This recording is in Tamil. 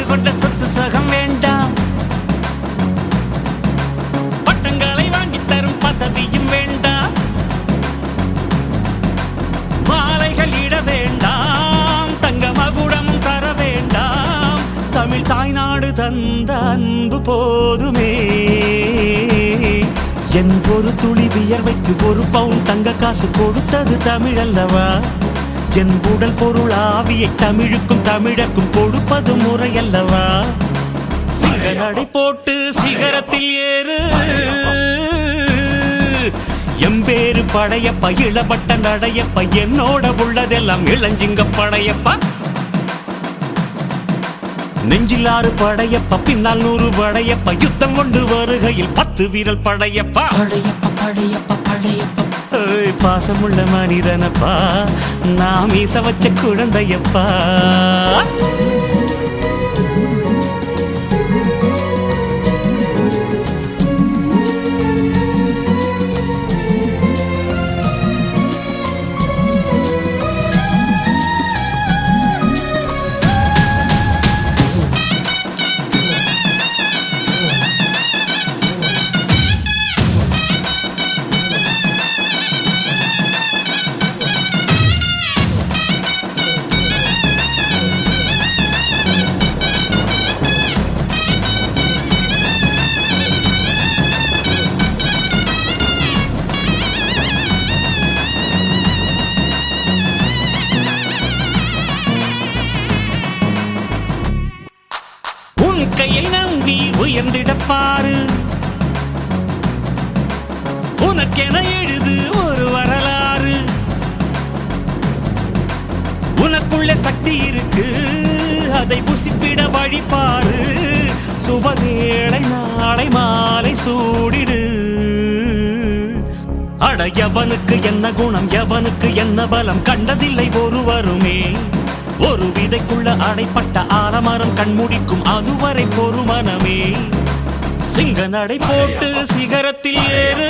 கொண்ட சொத்து சகம் வேண்டாம், பட்டங்களை வாங்கி தரும் பதவியும் வேண்டாம், மாலைகள் இட வேண்டாம், தங்க மகுடமும் தர வேண்டாம், தமிழ் தாய்நாடு தந்த அன்பு போதுமே. என் ஒரு துளி வியர்வைக்கு ஒரு பவுன் தங்க காசு கொடுத்தது தமிழ் அல்லவா? என் உடல் பொருள் ஆவியை தமிழுக்கும் தமிழக்கும் கொடுப்பது முறையல்லவா? சிங்க நடை போட்டு சிகரத்தில் ஏறு, எம்பேரு படையப்பா, இளவட்ட நடையப்பா, என்னோட உள்ளதெல்லாம் இளஞ்சிங்க படையப்பா. நெஞ்சிலாறு படையப்பா, பின்னால் 100 படையப்பா, யுத்தம் கொண்டு வருகையில் 10 வீரல் படையப்பா. படையப்பா படையப்பா படையப்பா, பாசமுள்ள மனிதனப்பா, நாம் ஈச வச்ச குழந்தையப்பா. கையை நம்பி உயர்ந்திட பாரு, உனக்கென எழுது ஒரு வரலாறு, உனக்குள்ள சக்தி இருக்கு, அதை புசிப்பிட வழிபாரு, சுபவேளை நாளை மாலை சூடிடு. அட எவனுக்கு என்ன குணம், எவனுக்கு என்ன பலம், கண்டதில்லை ஒருவருமே. ஒரு விதைக்குள்ள அடைப்பட்ட ஆலமரம் கண்முடிக்கும் அதுவரை பொறுமனமே. சிங்க நடை போட்டு சிகரத்தில் ஏறு.